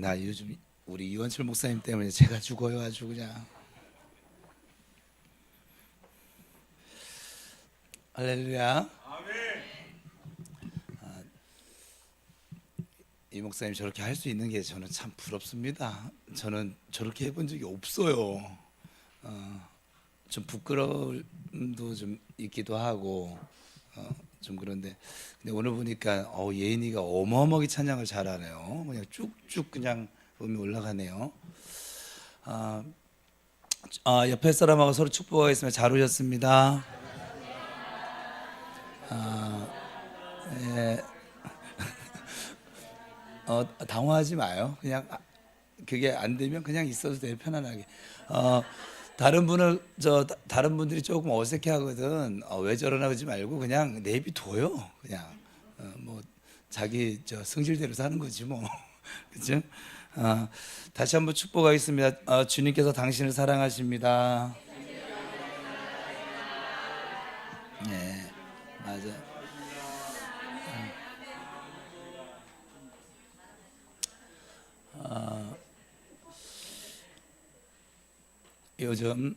나 요즘 우리 이원철 목사님 때문에 제가 죽어요. 아주 그냥. 할렐루야. 이 목사님 저렇게 할 수 있는 게 저는 참 부럽습니다. 저는 저렇게 해본 적이 없어요. 좀 부끄러움도 좀 있기도 하고 좀 그런데, 근데 오늘 보니까 예인이가 어마어마하게 찬양을 잘하네요. 그냥 쭉쭉 그냥 음이 올라가네요. 옆에 사람하고 서로 축복하겠습니다. 잘 오셨습니다. 예. 당황하지 마요. 그냥 그게 안 되면 그냥 있어도 돼요. 편안하게. 다른 분들이 조금 어색해하거든. 왜 저러나 그러지 말고 그냥 내비둬요. 그냥 뭐 자기 성질대로 사는 거지 뭐. 그렇죠? 다시 한번 축복하겠습니다. 주님께서 당신을 사랑하십니다. 네, 맞아. 요즘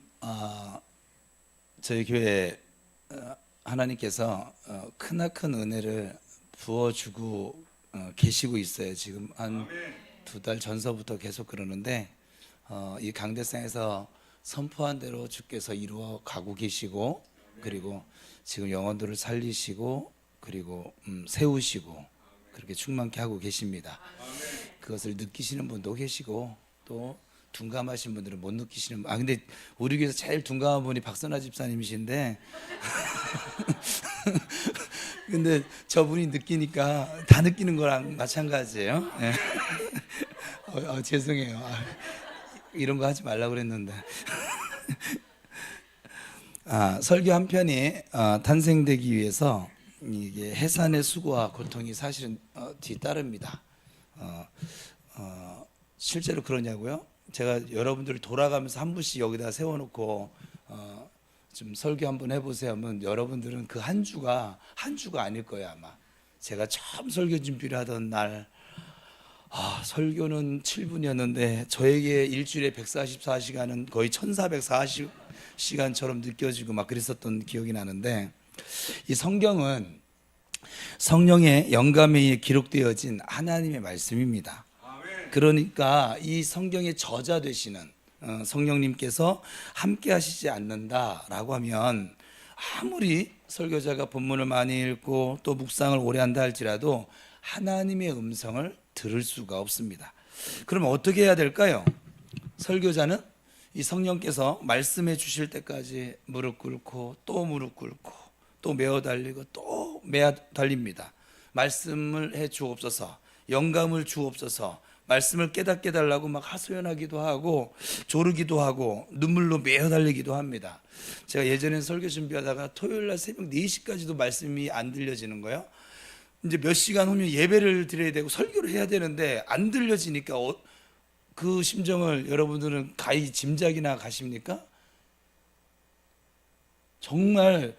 저희 교회 하나님께서 크나큰 은혜를 부어주고 계시고 있어요. 지금 한 2달 전서부터 계속 그러는데 이 강대상에서 선포한 대로 주께서 이루어 가고 계시고, 그리고 지금 영혼들을 살리시고, 그리고 세우시고 그렇게 충만케 하고 계십니다. 그것을 느끼시는 분도 계시고 또 둔감하신 분들은 못 느끼시는 분. 근데 우리 교회에서 제일 둔감한 분이 박선아 집사님이신데 근데 저분이 느끼니까 다 느끼는 거랑 마찬가지예요. 네. 죄송해요. 이런 거 하지 말라고 그랬는데. 설교 한 편이 탄생되기 위해서 이게 해산의 수고와 고통이 사실은 뒤따릅니다. 실제로 그러냐고요? 제가 여러분들 돌아가면서 한 분씩 여기다 세워놓고 좀 설교 한번 해보세요 하면 여러분들은 그 한 주가 아닐 거예요 아마. 제가 처음 설교 준비를 하던 날 설교는 7분이었는데 저에게 일주일에 144시간은 거의 1440시간처럼 느껴지고 막 그랬었던 기억이 나는데, 이 성경은 성령의 영감에 의해 기록되어진 하나님의 말씀입니다. 그러니까 이 성경의 저자 되시는 성령님께서 함께 하시지 않는다라고 하면 아무리 설교자가 본문을 많이 읽고 또 묵상을 오래 한다 할지라도 하나님의 음성을 들을 수가 없습니다. 그럼 어떻게 해야 될까요? 설교자는 이 성령께서 말씀해 주실 때까지 무릎 꿇고 또 무릎 꿇고 또 메어 달리고 또 메어 달립니다. 말씀을 해 주옵소서, 영감을 주옵소서, 말씀을 깨닫게 달라고 막 하소연하기도 하고 조르기도 하고 눈물로 메어 달리기도 합니다. 제가 예전에 설교 준비하다가 토요일 날 새벽 4시까지도 말씀이 안 들려지는 거예요. 이제 몇 시간 후면 예배를 드려야 되고 설교를 해야 되는데 안 들려지니까 그 심정을 여러분들은 가히 짐작이나 가십니까? 정말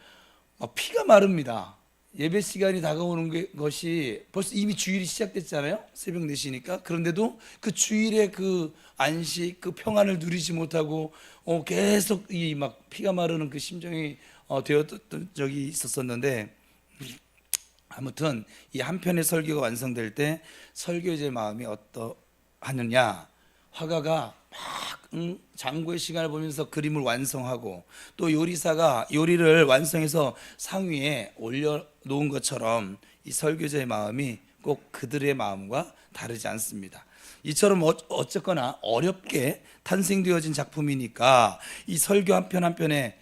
피가 마릅니다. 예배 시간이 다가오는 것이 벌써 이미 주일이 시작됐잖아요. 새벽 4시니까. 그런데도 그 주일의 그 안식, 그 평안을 누리지 못하고 계속 이 막 피가 마르는 그 심정이 되었던 적이 있었었는데, 아무튼 이 한 편의 설교가 완성될 때 설교자의 마음이 어떠하느냐, 화가가 막 장구의 시간을 보면서 그림을 완성하고 또 요리사가 요리를 완성해서 상위에 올려놓은 것처럼 이 설교자의 마음이 꼭 그들의 마음과 다르지 않습니다. 이처럼 어쨌거나 어렵게 탄생되어진 작품이니까 이 설교 한 편 한 편에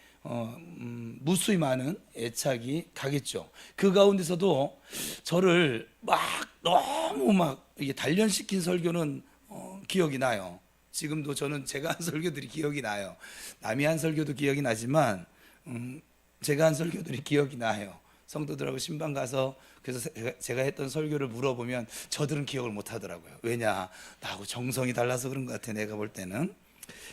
무수히 많은 애착이 가겠죠. 그 가운데서도 저를 막 너무 막 이게 단련시킨 설교는 기억이 나요. 지금도 저는 제가 한 설교들이 기억이 나요. 남이 한 설교도 기억이 나지만 제가 한 설교들이 기억이 나요. 성도들하고 신방 가서 그래서 제가 했던 설교를 물어보면 저들은 기억을 못 하더라고요. 왜냐, 나하고 정성이 달라서 그런 것 같아. 내가 볼 때는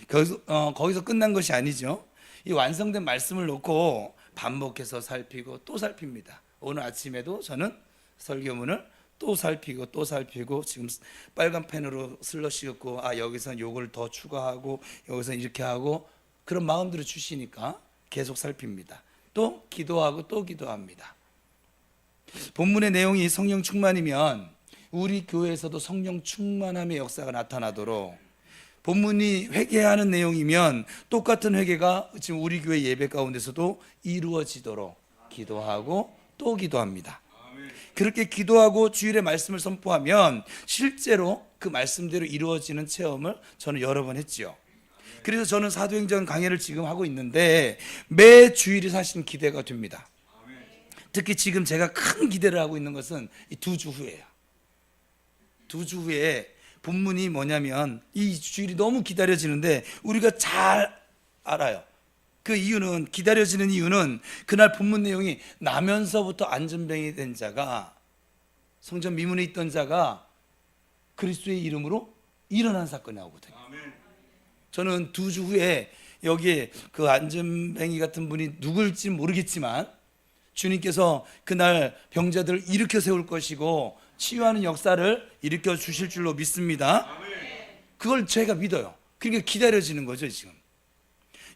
거기서 끝난 것이 아니죠. 이 완성된 말씀을 놓고 반복해서 살피고 또 살핍니다. 오늘 아침에도 저는 설교문을 또 살피고 또 살피고 지금 빨간 펜으로 슬러시였고 여기서 요걸 더 추가하고 여기서 이렇게 하고 그런 마음대로 주시니까 계속 살핍니다. 또 기도하고 또 기도합니다. 본문의 내용이 성령 충만이면 우리 교회에서도 성령 충만함의 역사가 나타나도록, 본문이 회개하는 내용이면 똑같은 회개가 지금 우리 교회 예배 가운데서도 이루어지도록 기도하고 또 기도합니다. 그렇게 기도하고 주일의 말씀을 선포하면 실제로 그 말씀대로 이루어지는 체험을 저는 여러 번 했지요. 그래서 저는 사도행전 강해를 지금 하고 있는데 매 주일이 사실 기대가 됩니다. 특히 지금 제가 큰 기대를 하고 있는 것은 이 2주 후예요. 2주 후에 본문이 뭐냐면 이 주일이 너무 기다려지는데 우리가 잘 알아요. 그 이유는, 기다려지는 이유는 그날 본문 내용이 나면서부터 안전병이 된 자가, 성전 미문에 있던 자가 그리스도의 이름으로 일어난 사건이 나오거든요. 저는 2주 후에 여기에 그 안전뱅이 같은 분이 누굴지 모르겠지만 주님께서 그날 병자들을 일으켜 세울 것이고 치유하는 역사를 일으켜 주실 줄로 믿습니다. 그걸 제가 믿어요. 그러니까 기다려지는 거죠. 지금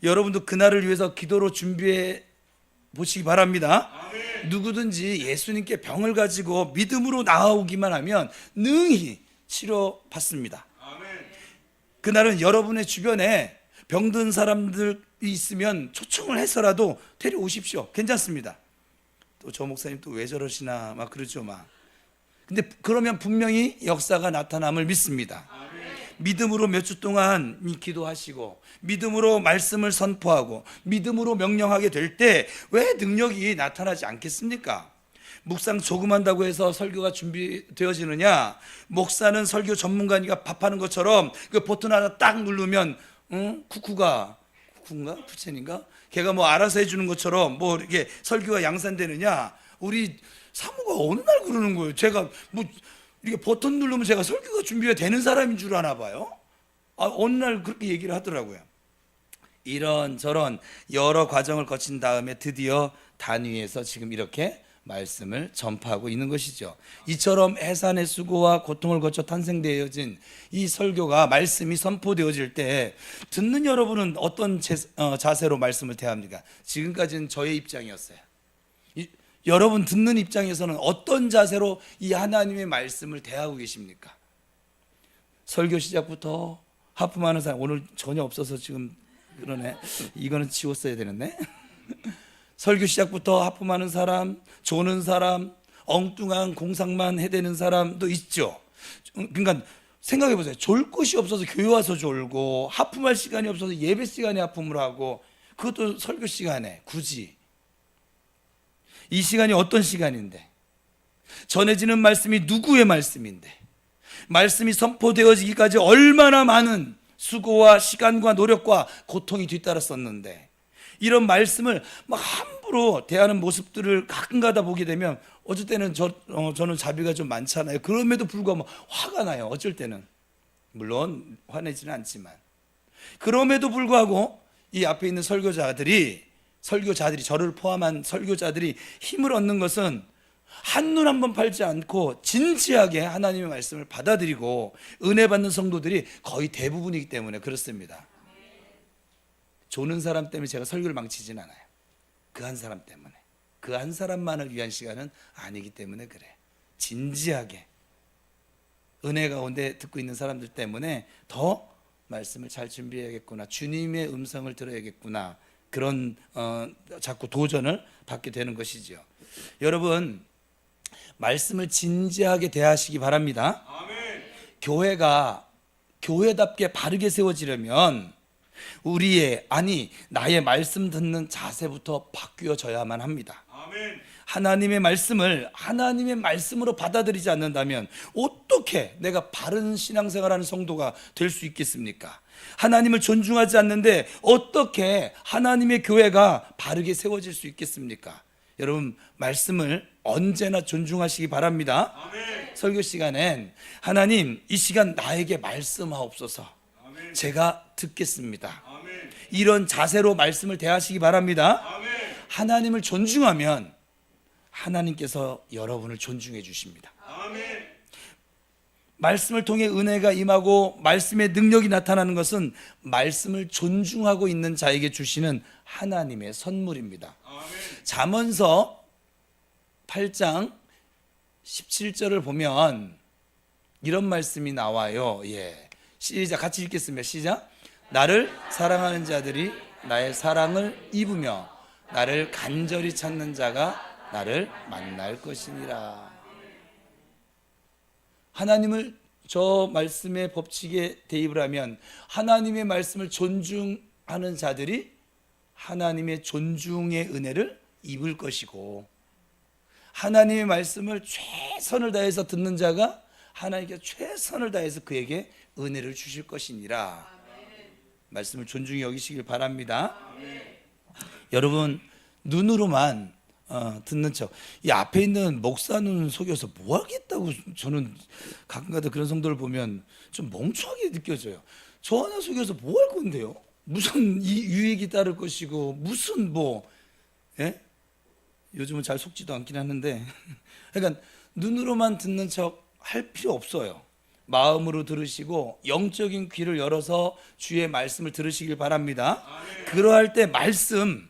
여러분도 그날을 위해서 기도로 준비해 보시기 바랍니다. 누구든지 예수님께 병을 가지고 믿음으로 나아오기만 하면 능히 치료받습니다. 그날은 여러분의 주변에 병든 사람들이 있으면 초청을 해서라도 데려오십시오. 괜찮습니다. 또 저 목사님 또 왜 저러시나 막 그러죠 막. 근데 그러면 분명히 역사가 나타남을 믿습니다. 믿음으로 몇 주 동안 기도하시고 믿음으로 말씀을 선포하고 믿음으로 명령하게 될 때 왜 능력이 나타나지 않겠습니까? 묵상 조금 한다고 해서 설교가 준비되어지느냐? 목사는 설교 전문가니까 밥하는 것처럼 그 버튼 하나 딱 누르면 쿠쿠인가 부첸인가? 걔가 뭐 알아서 해주는 것처럼 뭐 이렇게 설교가 양산되느냐? 우리 사모가 어느 날 그러는 거예요. 제가 뭐 이렇게 버튼 누르면 제가 설교가 준비가 되는 사람인 줄 아나 봐요. 어느 날 그렇게 얘기를 하더라고요. 이런저런 여러 과정을 거친 다음에 드디어 단위에서 지금 이렇게 말씀을 전파하고 있는 것이죠. 이처럼 해산의 수고와 고통을 거쳐 탄생되어진 이 설교가, 말씀이 선포되어질 때 듣는 여러분은 어떤 자세로 말씀을 대합니까? 지금까지는 저의 입장이었어요. 여러분 듣는 입장에서는 어떤 자세로 이 하나님의 말씀을 대하고 계십니까? 설교 시작부터 하품하는 사람, 오늘 전혀 없어서 지금 그러네. 이거는 지웠어야 되는데. 설교 시작부터 하품하는 사람, 조는 사람, 엉뚱한 공상만 해대는 사람도 있죠. 그러니까 생각해 보세요. 졸 곳이 없어서 교회 와서 졸고, 하품할 시간이 없어서 예배 시간에 하품을 하고, 그것도 설교 시간에 굳이. 이 시간이 어떤 시간인데, 전해지는 말씀이 누구의 말씀인데, 말씀이 선포되어지기까지 얼마나 많은 수고와 시간과 노력과 고통이 뒤따랐었는데, 이런 말씀을 막 함부로 대하는 모습들을 가끔가다 보게 되면 어쩔 때는 저는 자비가 좀 많잖아요. 그럼에도 불구하고 화가 나요. 어쩔 때는. 물론 화내지는 않지만. 그럼에도 불구하고 이 앞에 있는 설교자들이 저를 포함한 설교자들이 힘을 얻는 것은 한눈 한번 팔지 않고 진지하게 하나님의 말씀을 받아들이고 은혜 받는 성도들이 거의 대부분이기 때문에 그렇습니다. 조는 사람 때문에 제가 설교를 망치진 않아요. 그 한 사람 때문에. 그 한 사람만을 위한 시간은 아니기 때문에 그래. 진지하게 은혜 가운데 듣고 있는 사람들 때문에 더 말씀을 잘 준비해야겠구나, 주님의 음성을 들어야겠구나, 그런 자꾸 도전을 받게 되는 것이죠. 여러분, 말씀을 진지하게 대하시기 바랍니다. 아멘. 교회가 교회답게 바르게 세워지려면 나의 말씀 듣는 자세부터 바뀌어져야만 합니다. 아멘. 하나님의 말씀을 하나님의 말씀으로 받아들이지 않는다면 어떻게 내가 바른 신앙생활하는 성도가 될 수 있겠습니까? 하나님을 존중하지 않는데 어떻게 하나님의 교회가 바르게 세워질 수 있겠습니까? 여러분, 말씀을 언제나 존중하시기 바랍니다. 아멘. 설교 시간엔 하나님, 이 시간 나에게 말씀하옵소서. 아멘. 제가 듣겠습니다. 아멘. 이런 자세로 말씀을 대하시기 바랍니다. 아멘. 하나님을 존중하면 하나님께서 여러분을 존중해 주십니다. 아멘. 말씀을 통해 은혜가 임하고 말씀의 능력이 나타나는 것은 말씀을 존중하고 있는 자에게 주시는 하나님의 선물입니다. 잠언서 8장 17절을 보면 이런 말씀이 나와요. 시작, 같이 읽겠습니다. 시작. 나를 사랑하는 자들이 나의 사랑을 입으며 나를 간절히 찾는 자가 나를 만날 것이니라. 하나님을 저 말씀의 법칙에 대입을 하면 하나님의 말씀을 존중하는 자들이 하나님의 존중의 은혜를 입을 것이고, 하나님의 말씀을 최선을 다해서 듣는 자가 하나님께 최선을 다해서 그에게 은혜를 주실 것이니라. 말씀을 존중히 여기시길 바랍니다. 여러분, 눈으로만 듣는 척, 이 앞에 있는 목사 눈 속여서 뭐 하겠다고, 저는 가끔가다 그런 성도를 보면 좀 멍청하게 느껴져요. 저 하나 속여서 뭐 할 건데요? 무슨 이 유익이 따를 것이고 무슨 요즘은 잘 속지도 않긴 하는데 그러니까 눈으로만 듣는 척 할 필요 없어요. 마음으로 들으시고 영적인 귀를 열어서 주의 말씀을 들으시길 바랍니다. 그러할 때 말씀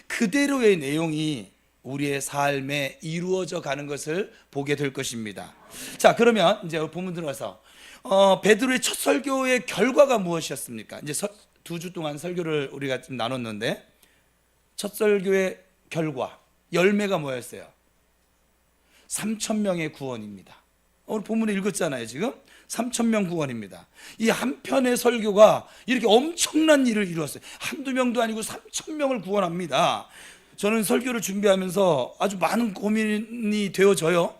그대로의 내용이 우리의 삶에 이루어져 가는 것을 보게 될 것입니다. 자, 그러면 이제 본문 들어가서 베드로의 첫 설교의 결과가 무엇이었습니까? 이제 2주 동안 설교를 우리가 좀 나눴는데 첫 설교의 결과, 열매가 뭐였어요? 3,000명의 구원입니다. 오늘 본문에 읽었잖아요. 지금 3,000명 구원입니다. 이 한 편의 설교가 이렇게 엄청난 일을 이루었어요. 한두 명도 아니고 3,000명을 구원합니다. 저는 설교를 준비하면서 아주 많은 고민이 되어져요.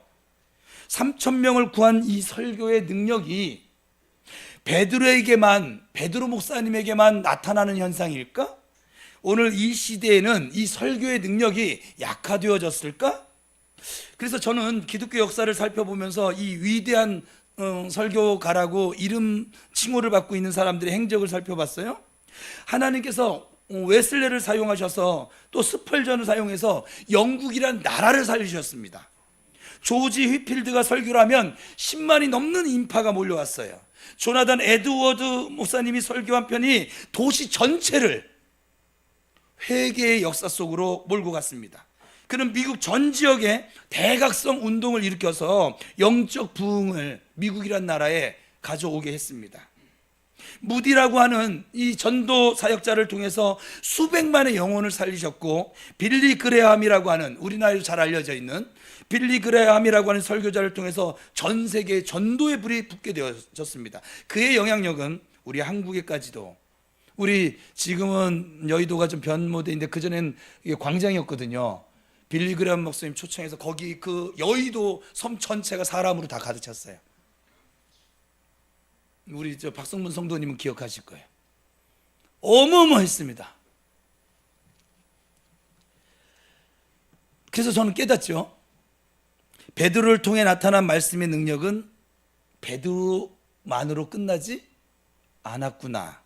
3,000명을 구한 이 설교의 능력이 베드로 목사님에게만 나타나는 현상일까? 오늘 이 시대에는 이 설교의 능력이 약화되어졌을까? 그래서 저는 기독교 역사를 살펴보면서 이 위대한 설교가라고 이름 칭호를 받고 있는 사람들의 행적을 살펴봤어요. 하나님께서 웨슬레를 사용하셔서 또 스펄전을 사용해서 영국이란 나라를 살리셨습니다. 조지 휘필드가 설교를 하면 10만이 넘는 인파가 몰려왔어요. 조나단 에드워드 목사님이 설교한 편이 도시 전체를 회개의 역사 속으로 몰고 갔습니다. 그는 미국 전 지역에 대각성 운동을 일으켜서 영적 부흥을 미국이란 나라에 가져오게 했습니다. 무디라고 하는 이 전도 사역자를 통해서 수백만의 영혼을 살리셨고, 빌리 그레함이라고 하는 우리나라에도 잘 알려져 있는 빌리 그레함이라고 하는 설교자를 통해서 전 세계에 전도의 불이 붙게 되어졌습니다. 그의 영향력은 우리 한국에까지도, 우리 지금은 여의도가 좀 변모대인데 그전엔 이게 광장이었거든요. 빌리 그레함 목사님 초청해서 거기 그 여의도 섬 전체가 사람으로 다 가득 찼어요. 우리 저 박성문 성도님은 기억하실 거예요. 어마어마했습니다. 그래서 저는 깨닫죠. 베드로를 통해 나타난 말씀의 능력은 베드로만으로 끝나지 않았구나.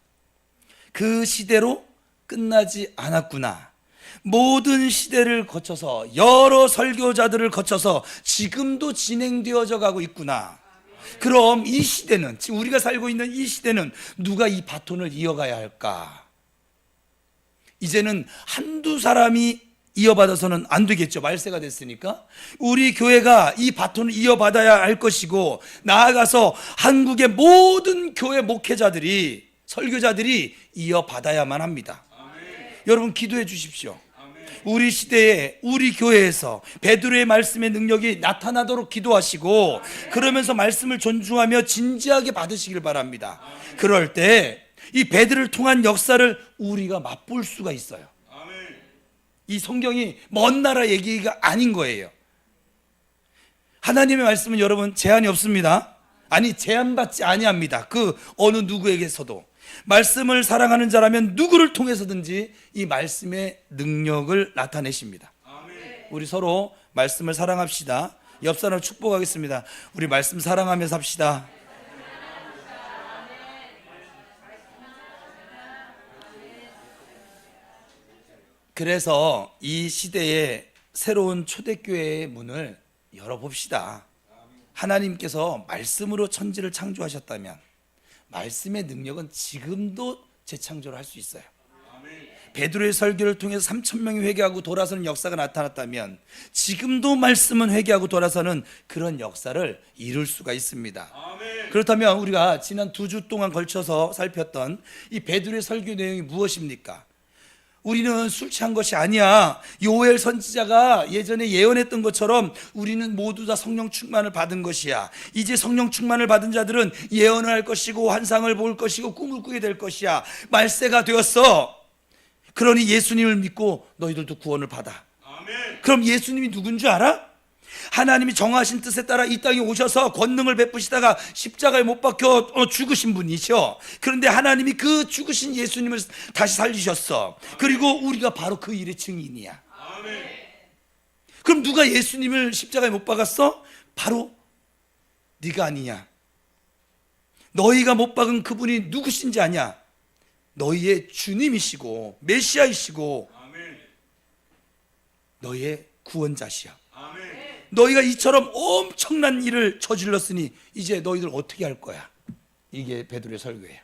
그 시대로 끝나지 않았구나. 모든 시대를 거쳐서 여러 설교자들을 거쳐서 지금도 진행되어져 가고 있구나. 그럼 이 시대는, 지금 우리가 살고 있는 이 시대는 누가 이 바톤을 이어가야 할까? 이제는 한두 사람이 이어받아서는 안 되겠죠. 말세가 됐으니까. 우리 교회가 이 바톤을 이어받아야 할 것이고, 나아가서 한국의 모든 교회 목회자들이, 설교자들이 이어받아야만 합니다. 여러분 기도해 주십시오. 우리 시대에 우리 교회에서 베드로의 말씀의 능력이 나타나도록 기도하시고, 그러면서 말씀을 존중하며 진지하게 받으시길 바랍니다. 그럴 때 이 베드로를 통한 역사를 우리가 맛볼 수가 있어요. 이 성경이 먼 나라 얘기가 아닌 거예요. 하나님의 말씀은 여러분 제한이 없습니다. 아니, 제한받지 아니합니다. 그 어느 누구에게서도. 말씀을 사랑하는 자라면 누구를 통해서든지 이 말씀의 능력을 나타내십니다. 우리 서로 말씀을 사랑합시다. 옆 사람을 축복하겠습니다. 우리 말씀 사랑하며 삽시다. 그래서 이 시대에 새로운 초대교회의 문을 열어봅시다. 하나님께서 말씀으로 천지를 창조하셨다면 말씀의 능력은 지금도 재창조를 할 수 있어요. 베드로의 설교를 통해서 3,000명이 회개하고 돌아서는 역사가 나타났다면 지금도 말씀은 회개하고 돌아서는 그런 역사를 이룰 수가 있습니다. 그렇다면 우리가 지난 2주 동안 걸쳐서 살폈던 이 베드로의 설교 내용이 무엇입니까? 우리는 술 취한 것이 아니야. 요엘 선지자가 예전에 예언했던 것처럼 우리는 모두 다 성령 충만을 받은 것이야. 이제 성령 충만을 받은 자들은 예언을 할 것이고 환상을 볼 것이고 꿈을 꾸게 될 것이야. 말세가 되었어. 그러니 예수님을 믿고 너희들도 구원을 받아. 아멘. 그럼 예수님이 누군 줄 알아? 하나님이 정하신 뜻에 따라 이 땅에 오셔서 권능을 베푸시다가 십자가에 못 박혀 죽으신 분이죠. 그런데 하나님이 그 죽으신 예수님을 다시 살리셨어. 그리고 우리가 바로 그 일의 증인이야. 아멘. 그럼 누가 예수님을 십자가에 못 박았어? 바로 네가 아니냐? 너희가 못 박은 그분이 누구신지 아냐? 너희의 주님이시고 메시아이시고 너희의 구원자시야. 너희가 이처럼 엄청난 일을 저질렀으니 이제 너희들 어떻게 할 거야? 이게 베드로의 설교예요.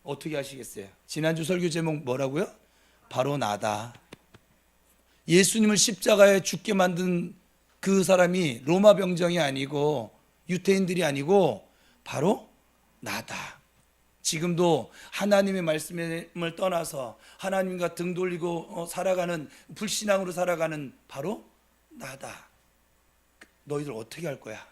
어떻게 하시겠어요? 지난주 설교 제목 뭐라고요? 바로 나다. 예수님을 십자가에 죽게 만든 그 사람이 로마 병정이 아니고 유태인들이 아니고 바로 나다. 지금도 하나님의 말씀을 떠나서 하나님과 등 돌리고 살아가는 불신앙으로 살아가는 바로 나다. 너희들 어떻게 할 거야?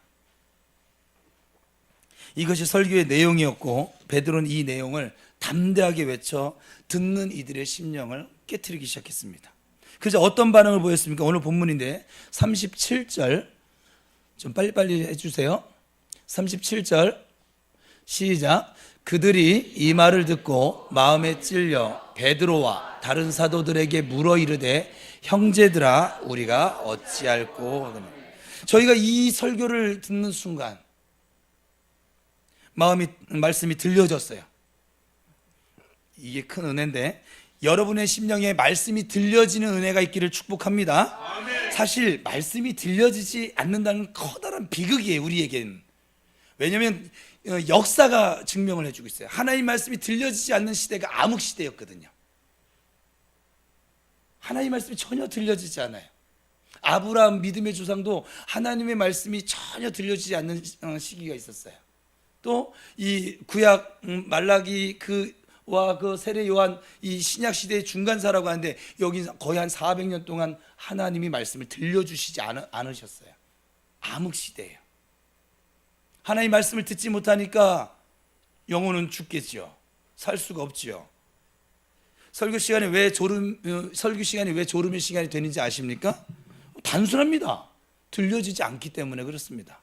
이것이 설교의 내용이었고 베드로는 이 내용을 담대하게 외쳐 듣는 이들의 심령을 깨트리기 시작했습니다. 그래서 어떤 반응을 보였습니까? 오늘 본문인데 37절 좀 빨리빨리 해주세요. 37절 시작. 그들이 이 말을 듣고 마음에 찔려 베드로와 다른 사도들에게 물어 이르되 형제들아 우리가 어찌할꼬. 저희가 이 설교를 듣는 순간 말씀이 들려졌어요. 이게 큰 은혜인데 여러분의 심령에 말씀이 들려지는 은혜가 있기를 축복합니다. 사실 말씀이 들려지지 않는다는 커다란 비극이에요, 우리에겐. 왜냐하면 역사가 증명을 해주고 있어요. 하나님 말씀이 들려지지 않는 시대가 암흑 시대였거든요. 하나님 말씀이 전혀 들려지지 않아요. 아브라함 믿음의 조상도 하나님의 말씀이 전혀 들려지지 않는 시기가 있었어요. 또 이 구약 말라기 그와 그 세례 요한 이 신약 시대의 중간사라고 하는데 여기 거의 한 400년 동안 하나님이 말씀을 들려주시지 않으셨어요. 암흑 시대예요. 하나님 말씀을 듣지 못하니까 영혼은 죽겠죠. 살 수가 없죠. 설교 시간이 왜 졸음의 시간이 되는지 아십니까? 단순합니다. 들려지지 않기 때문에 그렇습니다.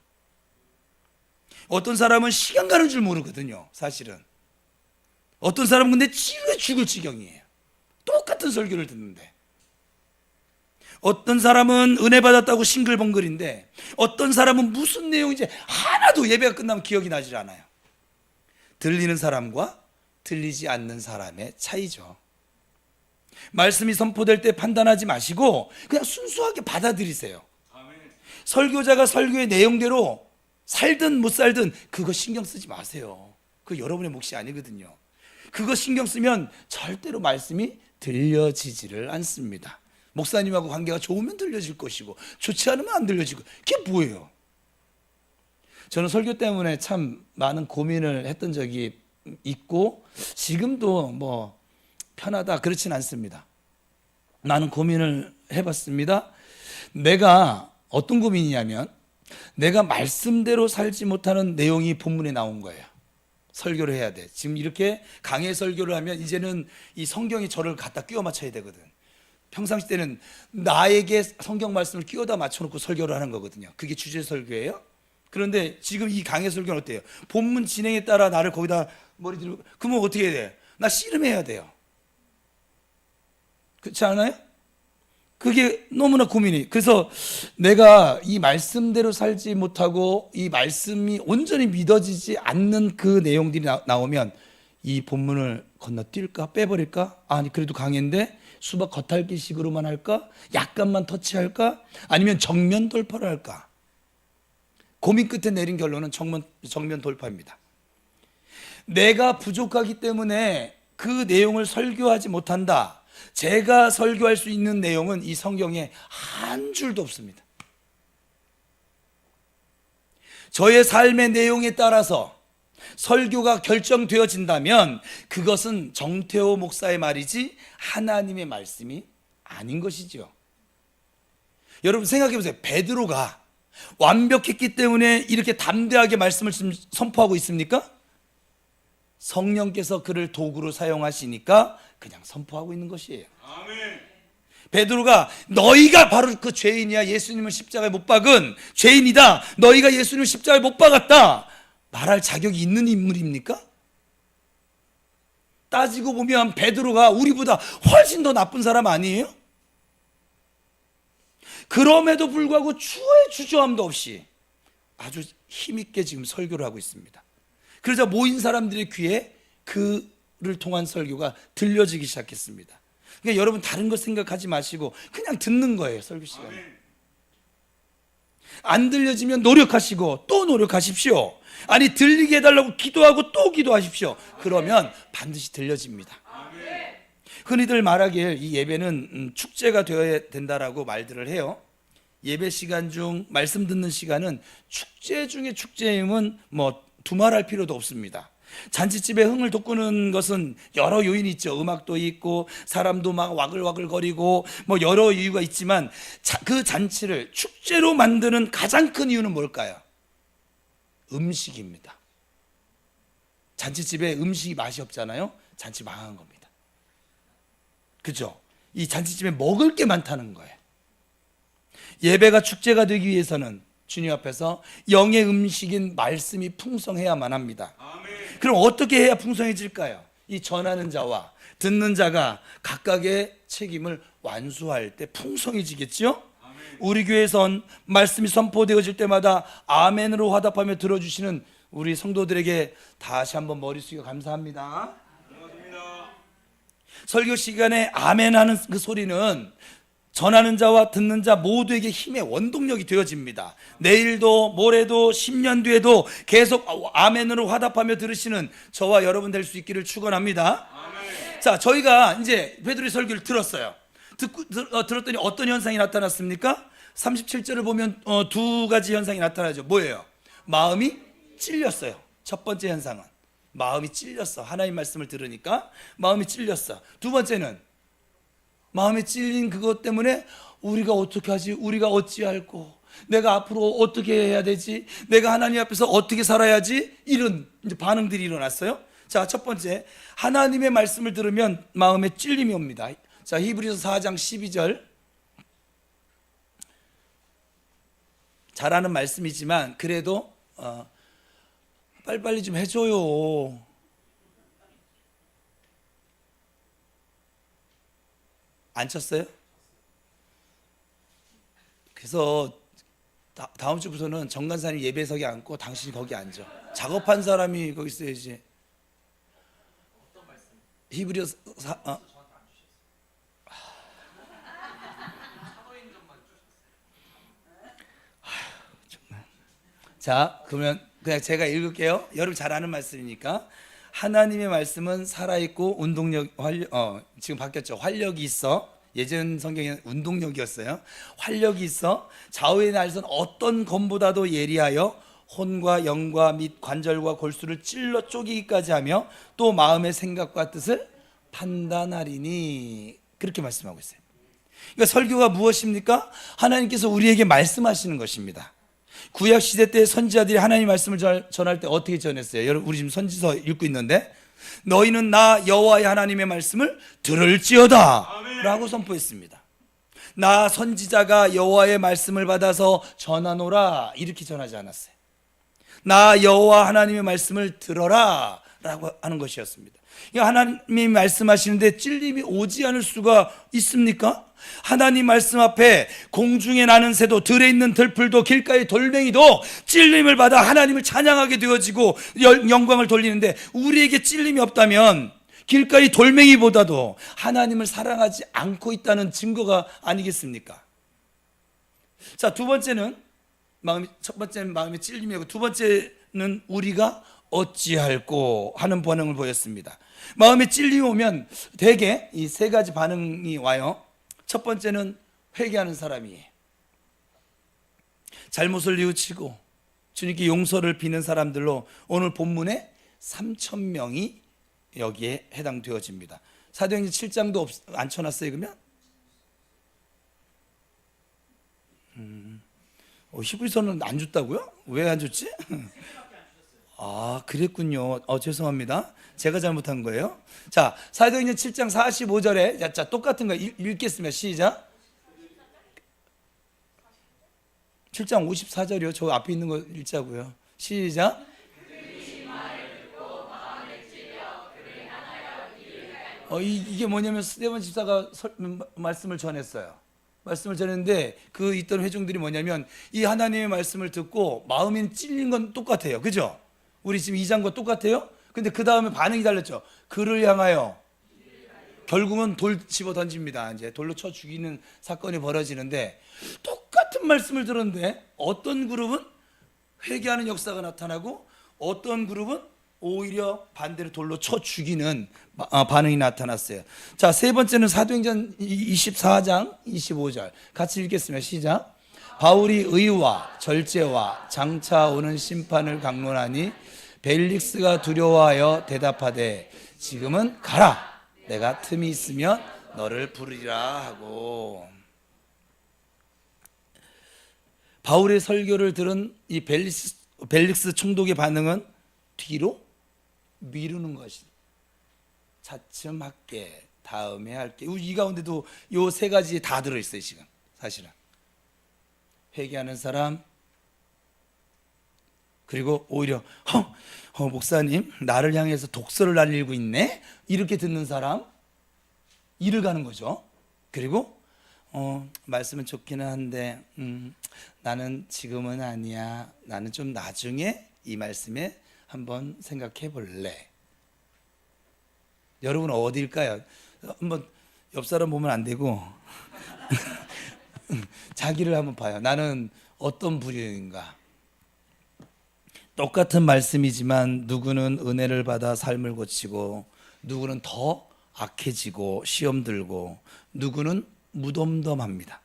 어떤 사람은 시간 가는 줄 모르거든요, 사실은. 어떤 사람은 근데 지루해 죽을 지경이에요. 똑같은 설교를 듣는데. 어떤 사람은 은혜 받았다고 싱글벙글인데 어떤 사람은 무슨 내용인지 하나도 예배가 끝나면 기억이 나질 않아요. 들리는 사람과 들리지 않는 사람의 차이죠. 말씀이 선포될 때 판단하지 마시고 그냥 순수하게 받아들이세요. 설교자가 설교의 내용대로 살든 못 살든 그거 신경 쓰지 마세요. 그거 여러분의 몫이 아니거든요. 그거 신경 쓰면 절대로 말씀이 들려지지를 않습니다. 목사님하고 관계가 좋으면 들려질 것이고 좋지 않으면 안 들려지고 그게 뭐예요? 저는 설교 때문에 참 많은 고민을 했던 적이 있고 지금도 뭐 편하다 그렇진 않습니다. 많은 고민을 해봤습니다. 내가 어떤 고민이냐면 내가 말씀대로 살지 못하는 내용이 본문에 나온 거예요. 설교를 해야 돼. 지금 이렇게 강해 설교를 하면 이제는 이 성경이 저를 갖다 끼워 맞춰야 되거든. 평상시 때는 나에게 성경 말씀을 끼워다 맞춰놓고 설교를 하는 거거든요. 그게 주제 설교예요. 그런데 지금 이 강해 설교는 어때요? 본문 진행에 따라 나를 거기다 머리 들고 그러면 어떻게 해야 돼요? 나 씨름해야 돼요. 그렇지 않아요? 그게 너무나 고민이. 그래서 내가 이 말씀대로 살지 못하고 이 말씀이 온전히 믿어지지 않는 그 내용들이 나오면 이 본문을 건너뛸까? 빼버릴까? 아니 그래도 강해인데 수박 겉핥기식으로만 할까? 약간만 터치할까? 아니면 정면 돌파를 할까? 고민 끝에 내린 결론은 정면 돌파입니다. 내가 부족하기 때문에 그 내용을 설교하지 못한다. 제가 설교할 수 있는 내용은 이 성경에 한 줄도 없습니다. 저의 삶의 내용에 따라서 설교가 결정되어진다면 그것은 정태호 목사의 말이지 하나님의 말씀이 아닌 것이죠. 여러분 생각해 보세요. 베드로가 완벽했기 때문에 이렇게 담대하게 말씀을 선포하고 있습니까? 성령께서 그를 도구로 사용하시니까 그냥 선포하고 있는 것이에요. 아멘. 베드로가 너희가 바로 그 죄인이야, 예수님을 십자가에 못 박은 죄인이다, 너희가 예수님을 십자가에 못 박았다 말할 자격이 있는 인물입니까? 따지고 보면 베드로가 우리보다 훨씬 더 나쁜 사람 아니에요? 그럼에도 불구하고 추호의 주저함도 없이 아주 힘있게 지금 설교를 하고 있습니다. 그러자 모인 사람들의 귀에 그를 통한 설교가 들려지기 시작했습니다. 그러니까 여러분 다른 것 생각하지 마시고 그냥 듣는 거예요. 설교 시간에 안 들려지면 노력하시고 또 노력하십시오. 아니 들리게 해달라고 기도하고 또 기도하십시오. 그러면 반드시 들려집니다. 흔히들 말하길 이 예배는 축제가 되어야 된다라고 말들을 해요. 예배 시간 중 말씀 듣는 시간은 축제 중에 축제임은 두말할 필요도 없습니다. 잔치집에 흥을 돋구는 것은 여러 요인이 있죠. 음악도 있고 사람도 막 와글와글거리고 여러 이유가 있지만 그 잔치를 축제로 만드는 가장 큰 이유는 뭘까요? 음식입니다. 잔치집에 음식이 맛이 없잖아요. 잔치 망한 겁니다. 그죠? 이 잔치집에 먹을 게 많다는 거예요. 예배가 축제가 되기 위해서는 주님 앞에서 영의 음식인 말씀이 풍성해야만 합니다. 아멘. 그럼 어떻게 해야 풍성해질까요? 이 전하는 자와 듣는 자가 각각의 책임을 완수할 때 풍성해지겠죠? 아멘. 우리 교회선 말씀이 선포되어질 때마다 아멘으로 화답하며 들어주시는 우리 성도들에게 다시 한번 머리 숙여 감사합니다. 고맙습니다. 설교 시간에 아멘 하는 그 소리는 전하는 자와 듣는 자 모두에게 힘의 원동력이 되어집니다. 내일도 모레도 10년 뒤에도 계속 아멘으로 화답하며 들으시는 저와 여러분 될 수 있기를 축원합니다. 아멘. 자, 저희가 이제 베드로의 설교를 들었어요. 들었더니 어떤 현상이 나타났습니까? 37절을 보면 두 가지 현상이 나타나죠. 뭐예요? 마음이 찔렸어요. 첫 번째 현상은 마음이 찔렸어. 하나님 말씀을 들으니까 마음이 찔렸어. 두 번째는 마음에 찔린 그것 때문에 우리가 어떻게 하지? 우리가 어찌할꼬? 내가 앞으로 어떻게 해야 되지? 내가 하나님 앞에서 어떻게 살아야지? 이런 이제 반응들이 일어났어요. 자, 첫 번째, 하나님의 말씀을 들으면 마음에 찔림이 옵니다. 자, 히브리서 4장 12절. 잘하는 말씀이지만 그래도 빨리빨리 좀 해줘요. 안 쳤어요? 그래서 다음 주부터는 정간사님 예배석에 앉고 당신이 거기 앉아. 작업한 사람이 거기 있어야지. 히브리서 자, 그러면 그냥 제가 읽을게요. 여러분 잘 아는 말씀이니까. 하나님의 말씀은 살아있고 지금 바뀌었죠. 활력이 있어. 예전 성경에는 운동력이었어요. 활력이 있어 좌우의 날선 어떤 검보다도 예리하여 혼과 영과 및 관절과 골수를 찔러 쪼개기까지 하며 또 마음의 생각과 뜻을 판단하리니, 그렇게 말씀하고 있어요. 그러니까 설교가 무엇입니까? 하나님께서 우리에게 말씀하시는 것입니다. 구약 시대 때 선지자들이 하나님 말씀을 전할 때 어떻게 전했어요? 여러분, 우리 지금 선지서 읽고 있는데 너희는 나 여호와의 하나님의 말씀을 들을지어다 아멘. 라고 선포했습니다. 나 선지자가 여호와의 말씀을 받아서 전하노라, 이렇게 전하지 않았어요. 나 여호와 하나님의 말씀을 들어라 라고 하는 것이었습니다. 하나님이 말씀하시는데 찔림이 오지 않을 수가 있습니까? 하나님 말씀 앞에 공중에 나는 새도 들에 있는 들풀도 길가의 돌멩이도 찔림을 받아 하나님을 찬양하게 되어지고 영광을 돌리는데, 우리에게 찔림이 없다면 길가의 돌멩이보다도 하나님을 사랑하지 않고 있다는 증거가 아니겠습니까? 자, 두 번째는 첫 번째는 마음의 찔림이고, 두 번째는 우리가 어찌할꼬 하는 반응을 보였습니다. 마음의 찔림이 오면 대개 이 세 가지 반응이 와요. 첫 번째는 회개하는 사람이에요. 잘못을 뉘우치고 주님께 용서를 비는 사람들로 오늘 본문에 3,000명이 여기에 해당되어집니다. 사도행전 7장도 안 쳐놨어요 그러면? 히브리서는 안 줬다고요? 왜 안 줬지? 아, 그랬군요. 죄송합니다. 제가 잘못한 거예요. 자, 사도행전 7장 45절에 자, 똑같은 거 읽겠습니다. 시작. 7장 54절이요. 저 앞에 있는 거 읽자고요. 시작. 이게 뭐냐면 스데반 집사가 말씀을 전했어요. 말씀을 전했는데 그 있던 회중들이 뭐냐면 이 하나님의 말씀을 듣고 마음이 찔린 건 똑같아요. 그죠? 우리 지금 2장과 똑같아요. 근데 그 다음에 반응이 달랐죠. 그를 향하여 결국은 돌 집어 던집니다. 이제 돌로 쳐 죽이는 사건이 벌어지는데 똑같은 말씀을 들었는데 어떤 그룹은 회개하는 역사가 나타나고 어떤 그룹은 오히려 반대로 돌로 쳐 죽이는 반응이 나타났어요. 자, 세 번째는 사도행전 24장 25절 같이 읽겠습니다. 시작. 바울이 의와 절제와 장차 오는 심판을 강론하니 벨릭스가 두려워하여 대답하되 지금은 가라. 내가 틈이 있으면 너를 부르리라 하고. 바울의 설교를 들은 이 벨릭스 총독의 반응은 뒤로 미루는 것이. 차츰 할게, 다음에 할게. 이 가운데도 요 세 가지 다 들어있어요 지금. 사실은 회개하는 사람, 그리고 오히려 목사님 나를 향해서 독설을 날리고 있네, 이렇게 듣는 사람, 이를 가는 거죠. 그리고 말씀은 좋기는 한데 나는 지금은 아니야, 나는 좀 나중에 이 말씀에 한번 생각해 볼래. 여러분 어디일까요? 한번 옆 사람 보면 안 되고 자기를 한번 봐요. 나는 어떤 부류인가. 똑같은 말씀이지만 누구는 은혜를 받아 삶을 고치고 누구는 더 악해지고 시험 들고 누구는 무덤덤합니다.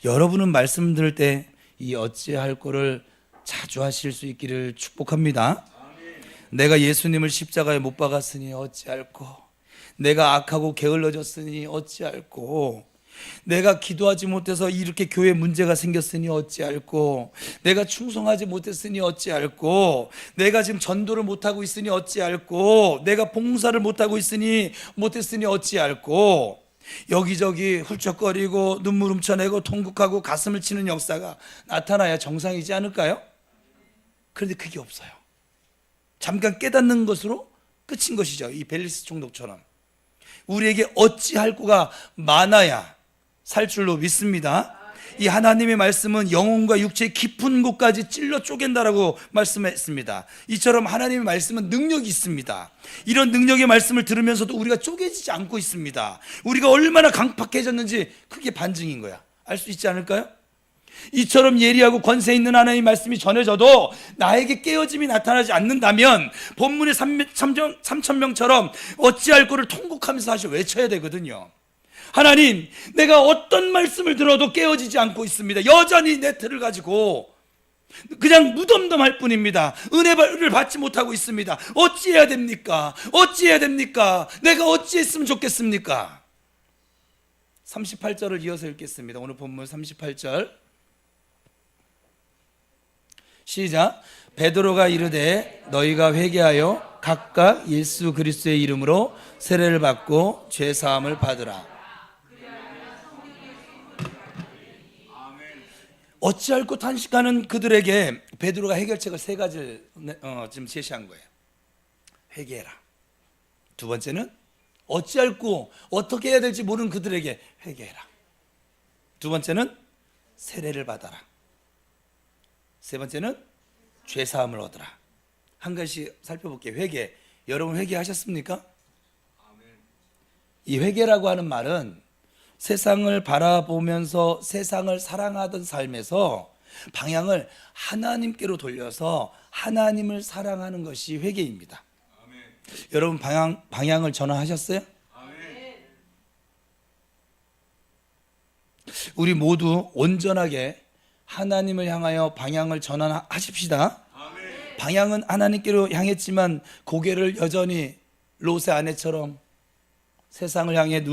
여러분은 말씀 들을 때 이 어찌할 거를 자주 하실 수 있기를 축복합니다. 내가 예수님을 십자가에 못 박았으니 어찌할꼬, 내가 악하고 게을러졌으니 어찌할꼬, 내가 기도하지 못해서 이렇게 교회에 문제가 생겼으니 어찌할꼬, 내가 충성하지 못했으니 어찌할꼬, 내가 지금 전도를 못하고 있으니 어찌할꼬, 내가 봉사를 못하고 있으니 못했으니 어찌할꼬. 여기저기 훌쩍거리고 눈물 훔쳐내고 통곡하고 가슴을 치는 역사가 나타나야 정상이지 않을까요? 그런데 그게 없어요. 잠깐 깨닫는 것으로 끝인 것이죠. 이 벨릭스 총독처럼 우리에게 어찌할꼬가 많아야 살 줄로 믿습니다. 이 하나님의 말씀은 영혼과 육체의 깊은 곳까지 찔러 쪼갠다라고 말씀했습니다. 이처럼 하나님의 말씀은 능력이 있습니다. 이런 능력의 말씀을 들으면서도 우리가 쪼개지지 않고 있습니다. 우리가 얼마나 강팍해졌는지 그게 반증인 거야. 알 수 있지 않을까요? 이처럼 예리하고 권세 있는 하나님의 말씀이 전해져도 나에게 깨어짐이 나타나지 않는다면 본문의 3,000명처럼 어찌할꼬를 통곡하면서 사실 외쳐야 되거든요. 하나님, 내가 어떤 말씀을 들어도 깨어지지 않고 있습니다. 여전히 내 틀을 가지고 그냥 무덤덤할 뿐입니다. 은혜를 받지 못하고 있습니다. 어찌해야 됩니까? 어찌해야 됩니까? 내가 어찌했으면 좋겠습니까? 38절을 이어서 읽겠습니다. 오늘 본문 38절 시작. 베드로가 이르되 너희가 회개하여 각각 예수 그리스도의 이름으로 세례를 받고 죄 사함을 받으라. 어찌할꼬 탄식하는 그들에게 베드로가 해결책을 세 가지를 지금 제시한 거예요. 회개해라. 두 번째는 어찌할꼬 어떻게 해야 될지 모르는 그들에게 회개해라. 두 번째는 세례를 받아라. 세 번째는 죄 사함을 얻으라. 한 가지 살펴볼게요. 회개. 여러분 회개하셨습니까? 이 회개라고 하는 말은 세상을 바라보면서 세상을 사랑하던 삶에서 방향을 하나님께로 돌려서 하나님을 사랑하는 것이 회개입니다. 아멘. 여러분 방향을 전환하셨어요? 아멘. 우리 모두 온전하게 하나님을 향하여 방향을 전환하십시다. 아멘. 방향은 하나님께로 향했지만 고개를 여전히 롯의 아내처럼 세상을 향해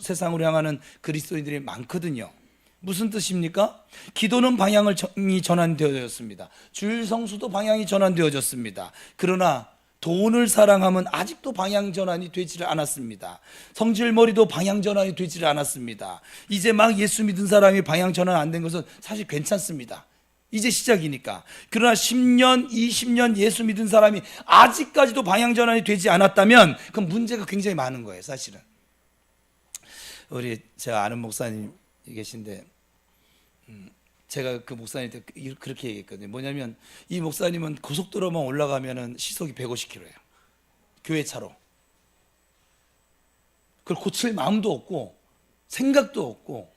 세상으로 향하는 그리스도인들이 많거든요. 무슨 뜻입니까? 기도는 방향이 전환되어졌습니다. 주일 성수도 방향이 전환되어졌습니다. 그러나 돈을 사랑하면 아직도 방향 전환이 되지를 않았습니다. 성질머리도 방향 전환이 되지를 않았습니다. 이제 막 예수 믿은 사람이 방향 전환 안 된 것은 사실 괜찮습니다. 이제 시작이니까. 그러나 10년, 20년 예수 믿은 사람이 아직까지도 방향 전환이 되지 않았다면 그건 문제가 굉장히 많은 거예요, 사실은. 제가 아는 목사님 계신데 제가 그 목사님한테 그렇게 얘기했거든요. 뭐냐면 이 목사님은 고속도로만 올라가면 시속이 150km예요. 교회차로. 그걸 고칠 마음도 없고 생각도 없고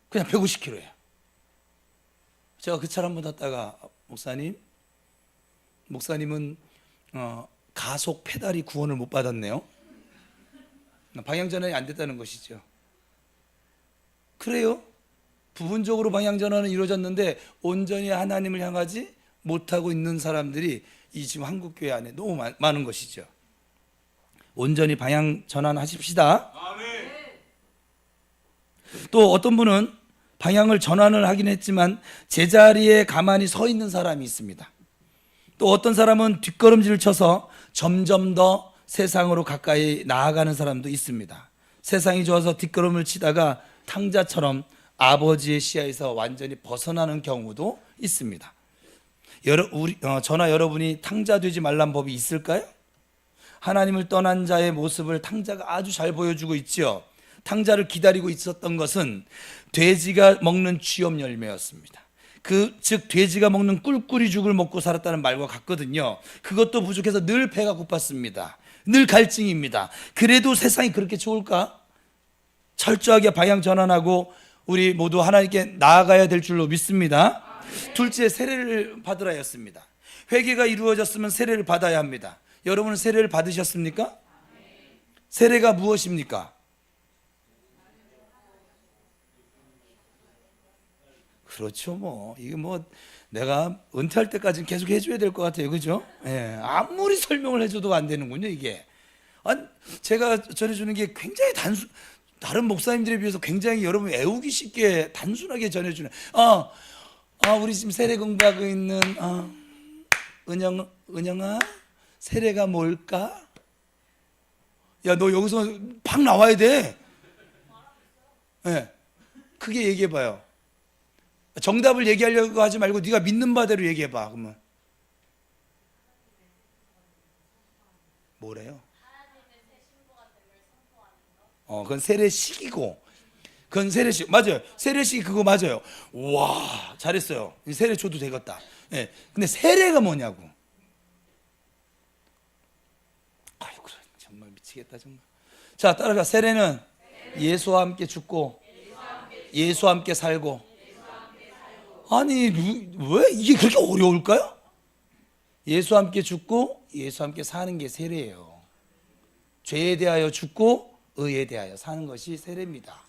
그냥 150km예요. 제가 그 차를 한번 탔다가 목사님은 가속 페달이 구원을 못 받았네요. 방향 전환이 안 됐다는 것이죠. 그래요? 부분적으로 방향 전환은 이루어졌는데 온전히 하나님을 향하지 못하고 있는 사람들이 이 지금 한국교회 안에 너무 많은 것이죠. 온전히 방향 전환하십시다. 아멘. 또 어떤 분은 방향을 전환을 하긴 했지만 제자리에 가만히 서 있는 사람이 있습니다. 또 어떤 사람은 뒷걸음질을 쳐서 점점 더 세상으로 가까이 나아가는 사람도 있습니다. 세상이 좋아서 뒷걸음을 치다가 탕자처럼 아버지의 시야에서 완전히 벗어나는 경우도 있습니다. 저나 여러분이 탕자 되지 말란 법이 있을까요? 하나님을 떠난 자의 모습을 탕자가 아주 잘 보여주고 있죠. 탕자를 기다리고 있었던 것은 돼지가 먹는 쥐염 열매였습니다. 즉 돼지가 먹는 꿀꿀이 죽을 먹고 살았다는 말과 같거든요. 그것도 부족해서 늘 배가 고팠습니다. 늘 갈증입니다. 그래도 세상이 그렇게 좋을까? 철저하게 방향 전환하고 우리 모두 하나님께 나아가야 될 줄로 믿습니다. 둘째, 세례를 받으라 했습니다. 회개가 이루어졌으면 세례를 받아야 합니다. 여러분은 세례를 받으셨습니까? 세례가 무엇입니까? 그렇죠. 이게 내가 은퇴할 때까지는 계속 해줘야 될 것 같아요. 그죠? 예, 아무리 설명을 해줘도 안 되는군요, 이게. 제가 전해주는 게 굉장히 다른 목사님들에 비해서 굉장히 여러분 외우기 쉽게 단순하게 전해주는. 우리 지금 세례 공부하고 있는 은영아, 세례가 뭘까? 야, 너 여기서 팍 나와야 돼. 네. 크게 얘기해봐요. 정답을 얘기하려고 하지 말고 네가 믿는 바대로 얘기해봐. 그러면 뭐래요? 그건 세례식이고, 그건 세례식 맞아요. 세례식 그거 맞아요. 와, 잘했어요. 세례 줘도 되겠다. 예. 근데 세례가 뭐냐고. 아유, 그래, 정말 미치겠다 정말. 자, 따라가. 세례는 예수와 함께 죽고 예수와 함께 살고. 아니, 왜 이게 그렇게 어려울까요? 예수와 함께 죽고 예수와 함께 사는 게 세례예요. 죄에 대하여 죽고 의에 대하여 사는 것이 세례입니다.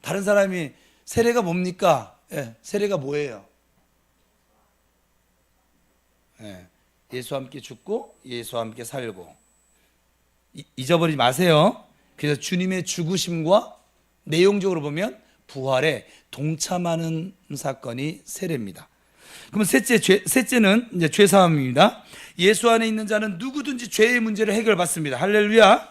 다른 사람이 세례가 뭡니까? 예, 세례가 뭐예요? 예, 예수와 함께 죽고 예수와 함께 살고. 잊어버리지 마세요. 그래서 주님의 죽으심과 내용적으로 보면 부활에 동참하는 사건이 세례입니다. 그러면 셋째는 이제 죄사함입니다. 예수 안에 있는 자는 누구든지 죄의 문제를 해결받습니다. 할렐루야.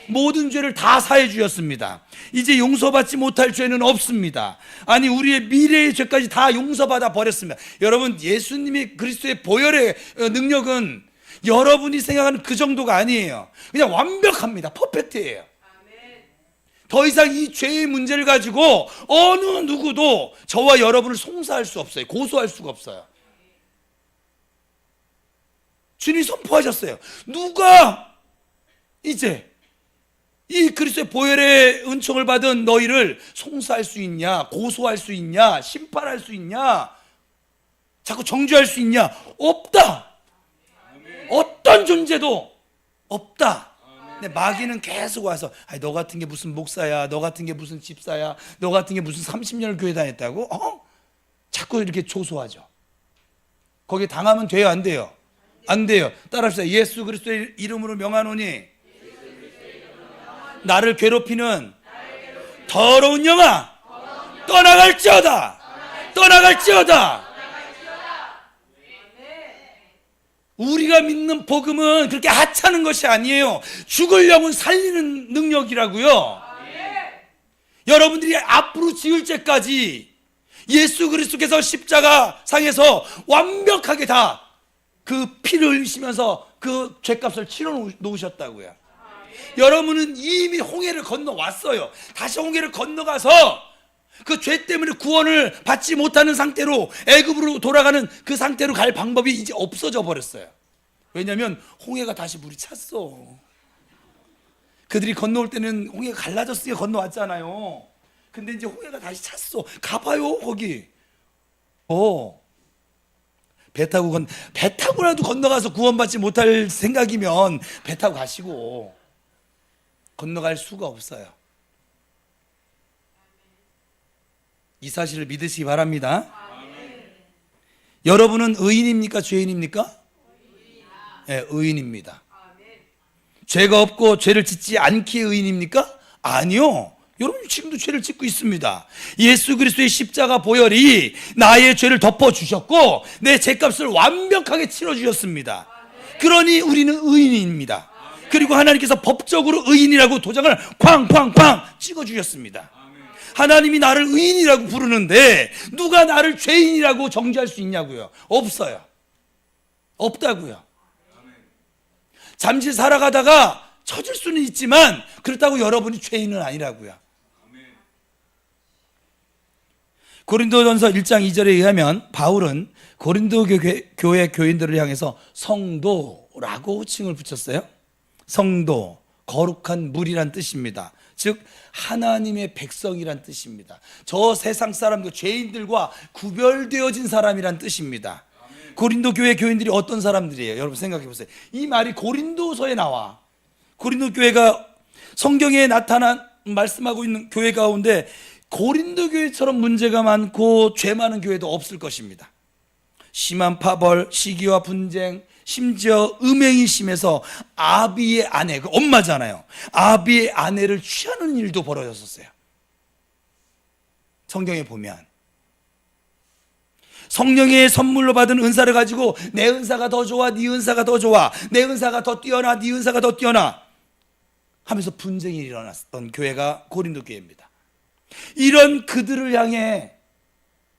모든 죄를 다 사해 주셨습니다. 이제 용서받지 못할 죄는 없습니다. 아니, 우리의 미래의 죄까지 다 용서받아 버렸습니다. 여러분, 예수님의 그리스도의 보혈의 능력은 여러분이 생각하는 그 정도가 아니에요. 그냥 완벽합니다. 퍼펙트예요. 더 이상 이 죄의 문제를 가지고 어느 누구도 저와 여러분을 송사할 수 없어요. 고소할 수가 없어요. 주님이 선포하셨어요. 누가 이제 이 그리스도의 보혈의 은총을 받은 너희를 송사할 수 있냐, 고소할 수 있냐, 심판할 수 있냐, 자꾸 정죄할 수 있냐? 없다. 어떤 존재도 없다. 근데 마귀는 계속 와서 너 같은 게 무슨 목사야, 너 같은 게 무슨 집사야, 너 같은 게 무슨 30년을 교회 다녔다고? 자꾸 이렇게 조소하죠. 거기에 당하면 돼요, 안 돼요? 안 돼요. 따라합시다. 예수 그리스도의 이름으로 명하노니 나를 괴롭히는 더러운 영아 떠나갈지어다. 떠나갈지어다. 우리가 믿는 복음은 그렇게 하찮은 것이 아니에요. 죽을 영혼 살리는 능력이라고요. 여러분들이 앞으로 지을 때까지 예수 그리스도께서 십자가 상에서 완벽하게 다 그 피를 흘리시면서 그 죄값을 치러 놓으셨다고요. 여러분은 이미 홍해를 건너왔어요. 다시 홍해를 건너가서 그 죄 때문에 구원을 받지 못하는 상태로 애굽으로 돌아가는 그 상태로 갈 방법이 이제 없어져 버렸어요. 왜냐하면 홍해가 다시 물이 찼어. 그들이 건너올 때는 홍해가 갈라졌으니까 건너왔잖아요. 근데 이제 홍해가 다시 찼어. 가봐요 거기. 배 타고라도 건너가서 구원받지 못할 생각이면 배 타고 가시고 건너갈 수가 없어요. 이 사실을 믿으시기 바랍니다. 여러분은 의인입니까? 죄인입니까? 네, 의인입니다. 죄가 없고 죄를 짓지 않기에 의인입니까? 아니요. 여러분 지금도 죄를 짓고 있습니다. 예수 그리스도의 십자가 보혈이 나의 죄를 덮어주셨고 내 죄값을 완벽하게 치러주셨습니다. 그러니 우리는 의인입니다. 그리고 하나님께서 법적으로 의인이라고 도장을 쾅쾅쾅 찍어주셨습니다. 하나님이 나를 의인이라고 부르는데 누가 나를 죄인이라고 정죄할 수 있냐고요? 없어요. 없다고요. 잠시 살아가다가 처질 수는 있지만 그렇다고 여러분이 죄인은 아니라고요. 고린도전서 1장 2절에 의하면 바울은 고린도 교회 교인들을 향해서 성도라고 호칭을 붙였어요. 성도, 거룩한 무리란 뜻입니다. 즉 하나님의 백성이란 뜻입니다. 저 세상 사람들, 죄인들과 구별되어진 사람이란 뜻입니다. 고린도 교회 교인들이 어떤 사람들이에요? 여러분 생각해 보세요. 이 말이 고린도서에 나와. 고린도 교회가 성경에 나타난 말씀하고 있는 교회 가운데 고린도 교회처럼 문제가 많고 죄 많은 교회도 없을 것입니다. 심한 파벌, 시기와 분쟁, 심지어 음행이 심해서 아비의 아내, 그 엄마잖아요. 아비의 아내를 취하는 일도 벌어졌었어요. 성경에 보면 성령의 선물로 받은 은사를 가지고 내 은사가 더 좋아, 네 은사가 더 좋아, 내 은사가 더 뛰어나, 네 은사가 더 뛰어나 하면서 분쟁이 일어났던 교회가 고린도 교회입니다. 이런 그들을 향해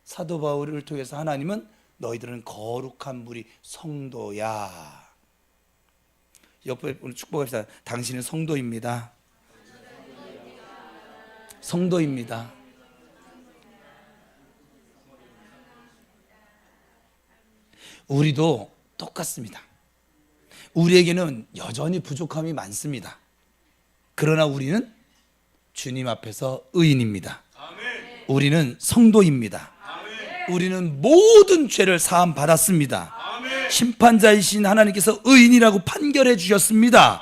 사도 바울을 통해서 하나님은 너희들은 거룩한 무리 성도야. 옆에 오늘 축복합시다. 당신은 성도입니다. 성도입니다. 우리도 똑같습니다. 우리에게는 여전히 부족함이 많습니다. 그러나 우리는 주님 앞에서 의인입니다. 우리는 성도입니다. 우리는 모든 죄를 사함 받았습니다. 심판자이신 하나님께서 의인이라고 판결해 주셨습니다.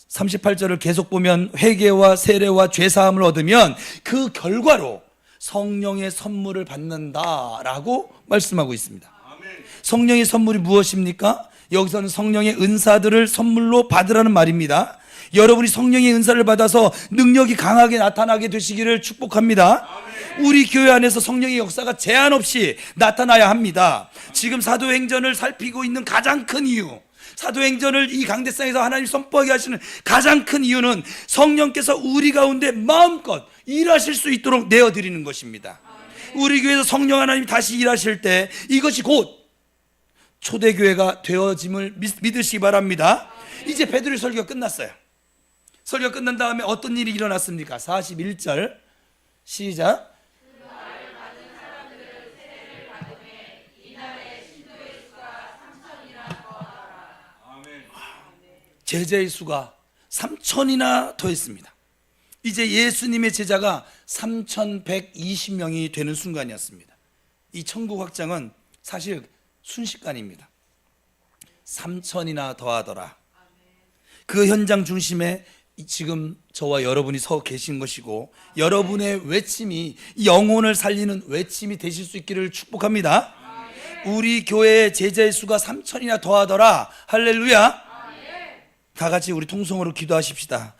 38절을 계속 보면 회개와 세례와 죄 사함을 얻으면 그 결과로 성령의 선물을 받는다라고 말씀하고 있습니다. 성령의 선물이 무엇입니까? 여기서는 성령의 은사들을 선물로 받으라는 말입니다. 여러분이 성령의 은사를 받아서 능력이 강하게 나타나게 되시기를 축복합니다. 우리 교회 안에서 성령의 역사가 제한 없이 나타나야 합니다. 지금 사도행전을 살피고 있는 가장 큰 이유, 사도행전을 이 강대상에서 하나님 선포하게 하시는 가장 큰 이유는 성령께서 우리 가운데 마음껏 일하실 수 있도록 내어드리는 것입니다. 우리 교회에서 성령 하나님이 다시 일하실 때 이것이 곧 초대교회가 되어짐을 믿으시기 바랍니다. 이제 베드로의 설교가 끝났어요. 설교가 끝난 다음에 어떤 일이 일어났습니까? 41절 시작. 제자의 수가 3천이나 더했습니다. 이제 예수님의 제자가 3,120명이 되는 순간이었습니다. 이 천국 확장은 사실 순식간입니다. 3천이나 더하더라. 그 현장 중심에 지금 저와 여러분이 서 계신 것이고, 여러분의 외침이 영혼을 살리는 외침이 되실 수 있기를 축복합니다. 우리 교회의 제자의 수가 3천이나 더하더라. 할렐루야. 다 같이 우리 통성으로 기도하십시다.